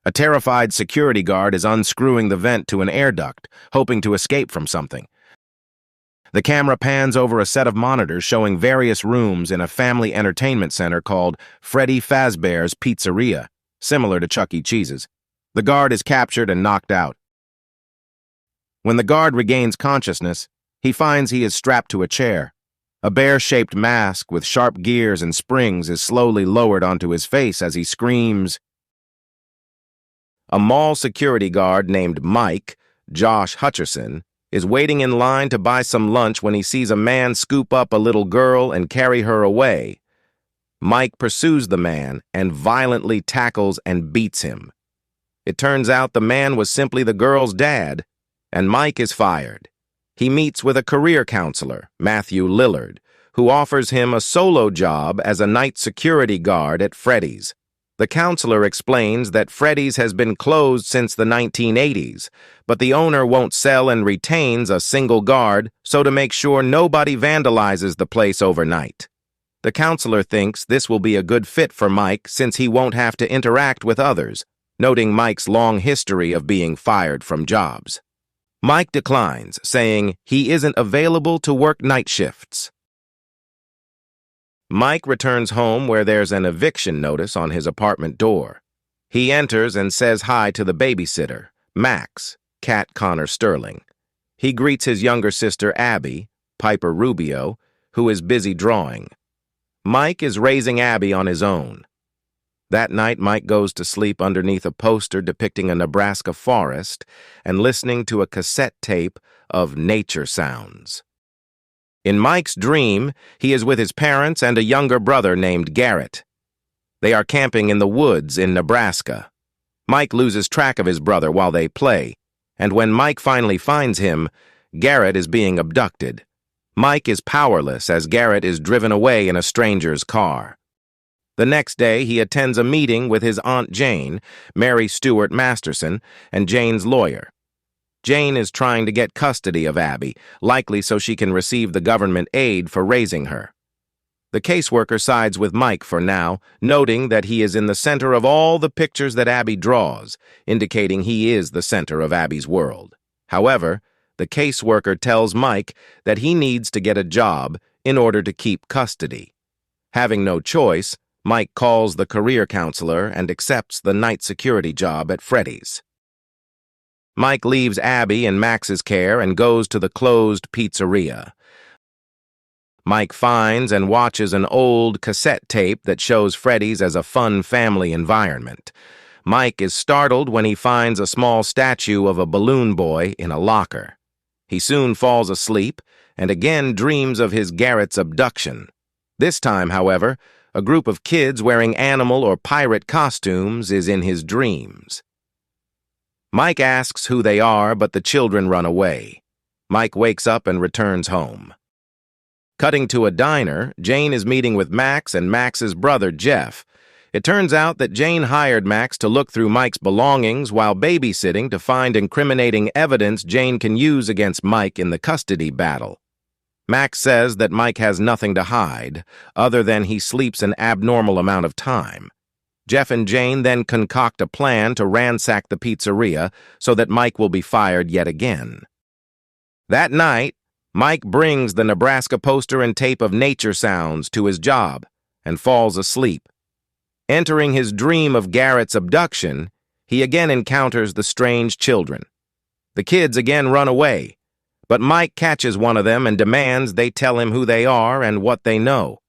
A terrified security guard is unscrewing the vent to an air duct, hoping to escape from something. The camera pans over a set of monitors showing various rooms in a family entertainment center called Freddy Fazbear's Pizzeria, similar to Chuck E. Cheese's. The guard is captured and knocked out. When the guard regains consciousness, he finds he is strapped to a chair. A bear-shaped mask with sharp gears and springs is slowly lowered onto his face as he screams. A mall security guard named Mike, Josh Hutcherson, is waiting in line to buy some lunch when he sees a man scoop up a little girl and carry her away. Mike pursues the man and violently tackles and beats him. It turns out the man was simply the girl's dad, and Mike is fired. He meets with a career counselor, Matthew Lillard, who offers him a solo job as a night security guard at Freddy's. The counselor explains that Freddy's has been closed since the 1980s, but the owner won't sell and retains a single guard, so to make sure nobody vandalizes the place overnight. The counselor thinks this will be a good fit for Mike since he won't have to interact with others, noting Mike's long history of being fired from jobs. Mike declines, saying he isn't available to work night shifts. Mike returns home where there's an eviction notice on his apartment door. He enters and says hi to the babysitter, Max, Kat Connor Sterling. He greets his younger sister, Abby, Piper Rubio, who is busy drawing. Mike is raising Abby on his own. That night, Mike goes to sleep underneath a poster depicting a Nebraska forest and listening to a cassette tape of nature sounds. In Mike's dream, he is with his parents and a younger brother named Garrett. They are camping in the woods in Nebraska. Mike loses track of his brother while they play, and when Mike finally finds him, Garrett is being abducted. Mike is powerless as Garrett is driven away in a stranger's car. The next day, he attends a meeting with his Aunt Jane, Mary Stewart Masterson, and Jane's lawyer. Jane is trying to get custody of Abby, likely so she can receive the government aid for raising her. The caseworker sides with Mike for now, noting that he is in the center of all the pictures that Abby draws, indicating he is the center of Abby's world. However, the caseworker tells Mike that he needs to get a job in order to keep custody. Having no choice, Mike calls the career counselor and accepts the night security job at Freddy's. Mike leaves Abby in Max's care and goes to the closed pizzeria. Mike finds and watches an old cassette tape that shows Freddy's as a fun family environment. Mike is startled when he finds a small statue of a balloon boy in a locker. He soon falls asleep and again dreams of his Garrett's abduction. This time, however, a group of kids wearing animal or pirate costumes is in his dreams. Mike asks who they are, but the children run away. Mike wakes up and returns home. Cutting to a diner, Jane is meeting with Max and Max's brother, Jeff. It turns out that Jane hired Max to look through Mike's belongings while babysitting to find incriminating evidence Jane can use against Mike in the custody battle. Max says that Mike has nothing to hide, other than he sleeps an abnormal amount of time. Jeff and Jane then concoct a plan to ransack the pizzeria so that Mike will be fired yet again. That night, Mike brings the Nebraska poster and tape of nature sounds to his job and falls asleep. Entering his dream of Garrett's abduction, he again encounters the strange children. The kids again run away, but Mike catches one of them and demands they tell him who they are and what they know.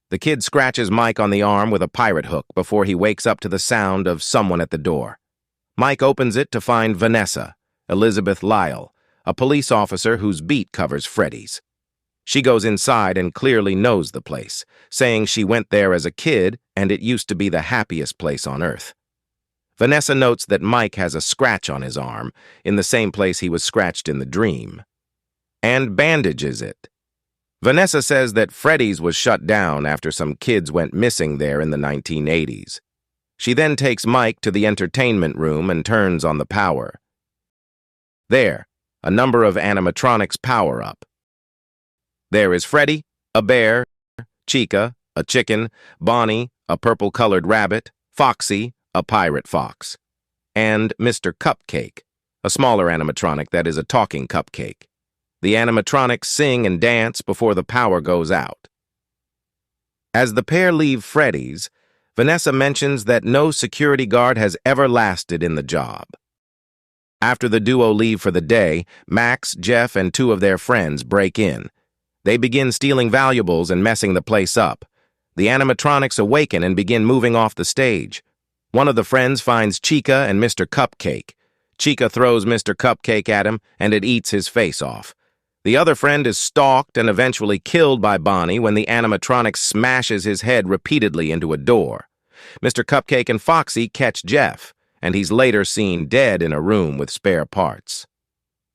The kid scratches Mike on the arm with a pirate hook before he wakes up to the sound of someone at the door. Mike opens it to find Vanessa, Elizabeth Lyle, a police officer whose beat covers Freddy's. She goes inside and clearly knows the place, saying she went there as a kid and it used to be the happiest place on earth. Vanessa notes that Mike has a scratch on his arm, in the same place he was scratched in the dream, and bandages it. Vanessa says that Freddy's was shut down after some kids went missing there in the 1980s. She then takes Mike to the entertainment room and turns on the power. There, a number of animatronics power up. There is Freddy, a bear, Chica, a chicken, Bonnie, a purple-colored rabbit, Foxy, a pirate fox. and Mr. Cupcake, a smaller animatronic that is a talking cupcake. The animatronics sing and dance before the power goes out. As the pair leave Freddy's, Vanessa mentions that no security guard has ever lasted in the job. After the duo leave for the day, Max, Jeff, and two of their friends break in. They begin stealing valuables and messing the place up. The animatronics awaken and begin moving off the stage. One of the friends finds Chica and Mr. Cupcake. Chica throws Mr. Cupcake at him, and it eats his face off. The other friend is stalked and eventually killed by Bonnie when the animatronic smashes his head repeatedly into a door. Mr. Cupcake and Foxy catch Jeff, and he's later seen dead in a room with spare parts.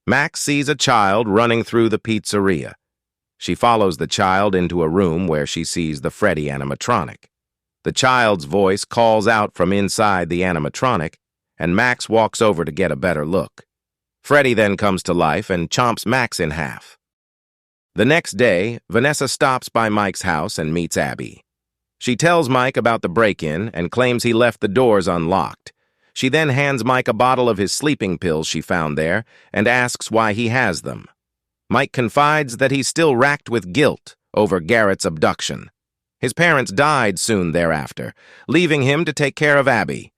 Max sees a child running through the pizzeria. She follows the child into a room where she sees the Freddy animatronic. The child's voice calls out from inside the animatronic, and Max walks over to get a better look. Freddy then comes to life and chomps Max in half. The next day, Vanessa stops by Mike's house and meets Abby. She tells Mike about the break-in and claims he left the doors unlocked. She then hands Mike a bottle of his sleeping pills she found there and asks why he has them. Mike confides that he's still racked with guilt over Garrett's abduction. His parents died soon thereafter, leaving him to take care of Abby.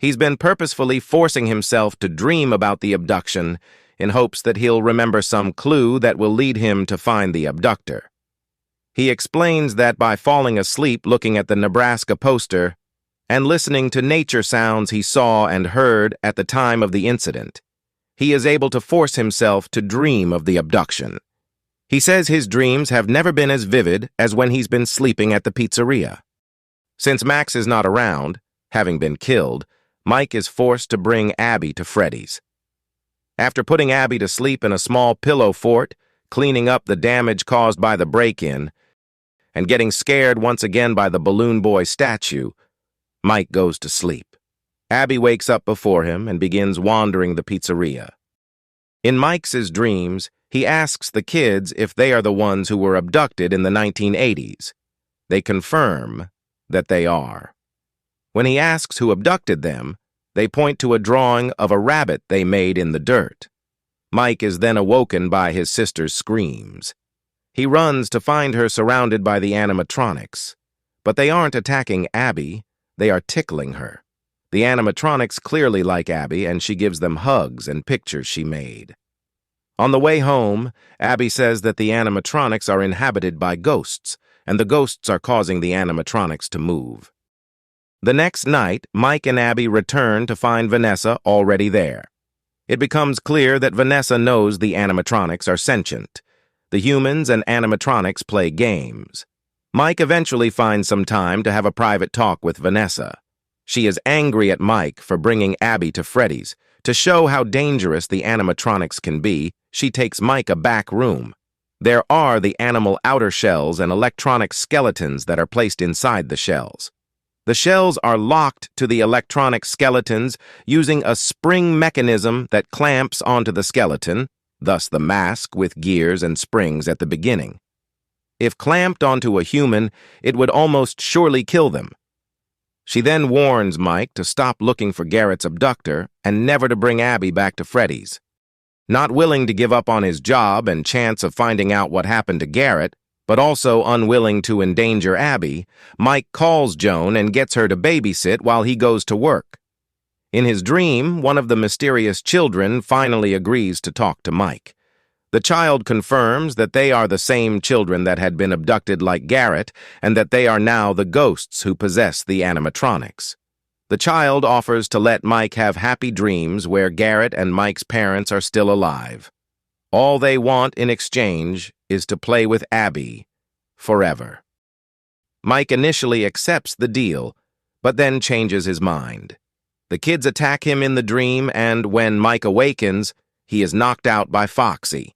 He's been purposefully forcing himself to dream about the abduction in hopes that he'll remember some clue that will lead him to find the abductor. He explains that by falling asleep looking at the Nebraska poster and listening to nature sounds he saw and heard at the time of the incident, he is able to force himself to dream of the abduction. He says his dreams have never been as vivid as when he's been sleeping at the pizzeria. Since Max is not around, having been killed, Mike is forced to bring Abby to Freddy's. After putting Abby to sleep in a small pillow fort, cleaning up the damage caused by the break-in, and getting scared once again by the Balloon Boy statue, Mike goes to sleep. Abby wakes up before him and begins wandering the pizzeria. In Mike's dreams, he asks the kids if they are the ones who were abducted in the 1980s. They confirm that they are. When he asks who abducted them, they point to a drawing of a rabbit they made in the dirt. Mike is then awoken by his sister's screams. He runs to find her surrounded by the animatronics. But they aren't attacking Abby, they are tickling her. The animatronics clearly like Abby, and she gives them hugs and pictures she made. On the way home, Abby says that the animatronics are inhabited by ghosts, and the ghosts are causing the animatronics to move. The next night, Mike and Abby return to find Vanessa already there. It becomes clear that Vanessa knows the animatronics are sentient. The humans and animatronics play games. Mike eventually finds some time to have a private talk with Vanessa. She is angry at Mike for bringing Abby to Freddy's. To show how dangerous the animatronics can be, she takes Mike a back room. There are the animal outer shells and electronic skeletons that are placed inside the shells. The shells are locked to the electronic skeletons using a spring mechanism that clamps onto the skeleton, thus the mask with gears and springs at the beginning. If clamped onto a human, it would almost surely kill them. She then warns Mike to stop looking for Garrett's abductor and never to bring Abby back to Freddy's. Not willing to give up on his job and chance of finding out what happened to Garrett, but also unwilling to endanger Abby, Mike calls Joan and gets her to babysit while he goes to work. In his dream, one of the mysterious children finally agrees to talk to Mike. The child confirms that they are the same children that had been abducted like Garrett, and that they are now the ghosts who possess the animatronics. The child offers to let Mike have happy dreams where Garrett and Mike's parents are still alive. All they want in exchange is to play with Abby forever. Mike initially accepts the deal, but then changes his mind. The kids attack him in the dream, and when Mike awakens, he is knocked out by Foxy.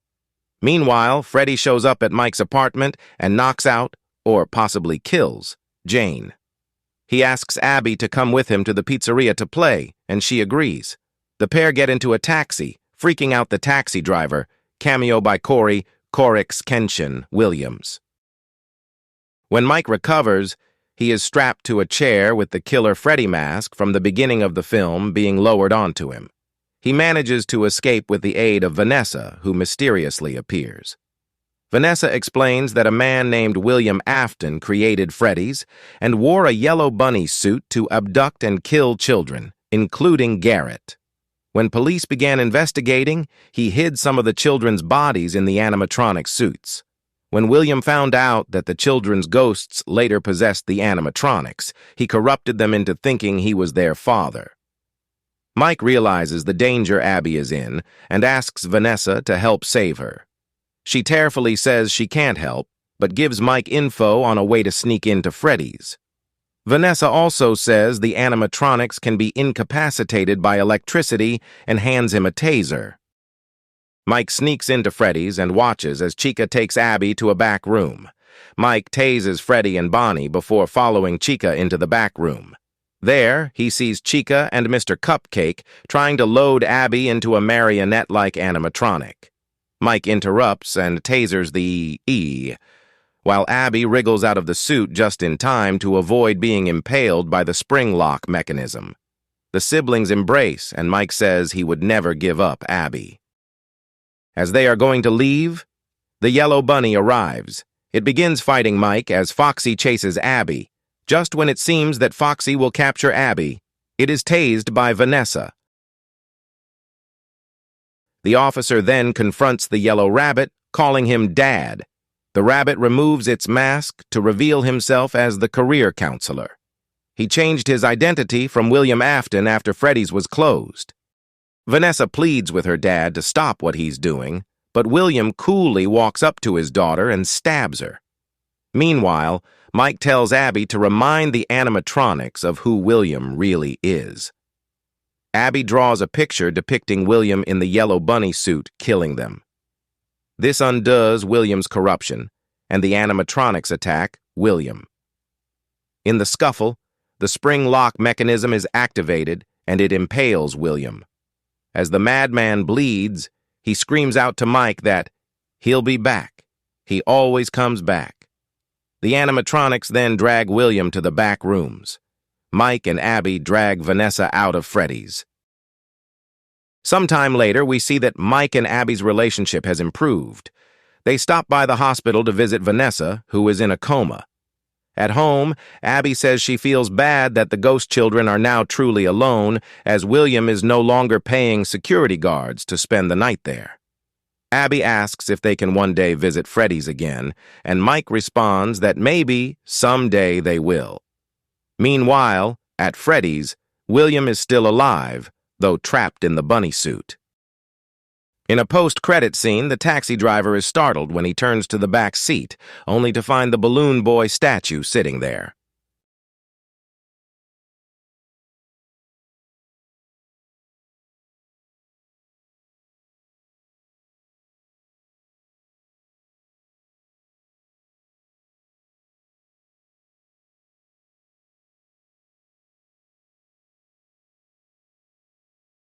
Meanwhile, Freddy shows up at Mike's apartment and knocks out, or possibly kills, Jane. He asks Abby to come with him to the pizzeria to play, and she agrees. The pair get into a taxi, freaking out the taxi driver, cameo by Corey Kenshin Williams. When Mike recovers, He is strapped to a chair with the killer Freddy mask from the beginning of the film being lowered onto him. He manages to escape with the aid of Vanessa, who mysteriously appears. Vanessa explains that a man named William Afton created Freddy's and wore a yellow bunny suit to abduct and kill children, including Garrett. When police began investigating, he hid some of the children's bodies in the animatronic suits. When William found out that the children's ghosts later possessed the animatronics, he corrupted them into thinking he was their father. Mike realizes the danger Abby is in and asks Vanessa to help save her. She tearfully says she can't help, but gives Mike info on a way to sneak into Freddy's. Vanessa also says the animatronics can be incapacitated by electricity and hands him a taser. Mike sneaks into Freddy's and watches as Chica takes Abby to a back room. Mike tases Freddy and Bonnie before following Chica into the back room. There, he sees Chica and Mr. Cupcake trying to load Abby into a marionette-like animatronic. Mike interrupts and tasers the E, while Abby wriggles out of the suit just in time to avoid being impaled by the spring lock mechanism. The siblings embrace, and Mike says he would never give up Abby. As they are going to leave, the yellow bunny arrives. It begins fighting Mike as Foxy chases Abby. Just when it seems that Foxy will capture Abby, it is tased by Vanessa. The officer then confronts the yellow rabbit, calling him Dad. The rabbit removes its mask to reveal himself as the career counselor. He changed his identity from William Afton after Freddy's was closed. Vanessa pleads with her dad to stop what he's doing, but William coolly walks up to his daughter and stabs her. Meanwhile, Mike tells Abby to remind the animatronics of who William really is. Abby draws a picture depicting William in the yellow bunny suit killing them. This undoes William's corruption, and the animatronics attack William. In the scuffle, the spring lock mechanism is activated and it impales William. As the madman bleeds, he screams out to Mike that he'll be back. He always comes back. The animatronics then drag William to the back rooms. Mike and Abby drag Vanessa out of Freddy's. Sometime later, we see that Mike and Abby's relationship has improved. They stop by the hospital to visit Vanessa, who is in a coma. At home, Abby says she feels bad that the ghost children are now truly alone, as William is no longer paying security guards to spend the night there. Abby asks if they can one day visit Freddy's again, and Mike responds that maybe someday they will. Meanwhile, at Freddy's, William is still alive, though trapped in the bunny suit. In a post-credit scene, the taxi driver is startled when he turns to the back seat, only to find the Balloon Boy statue sitting there.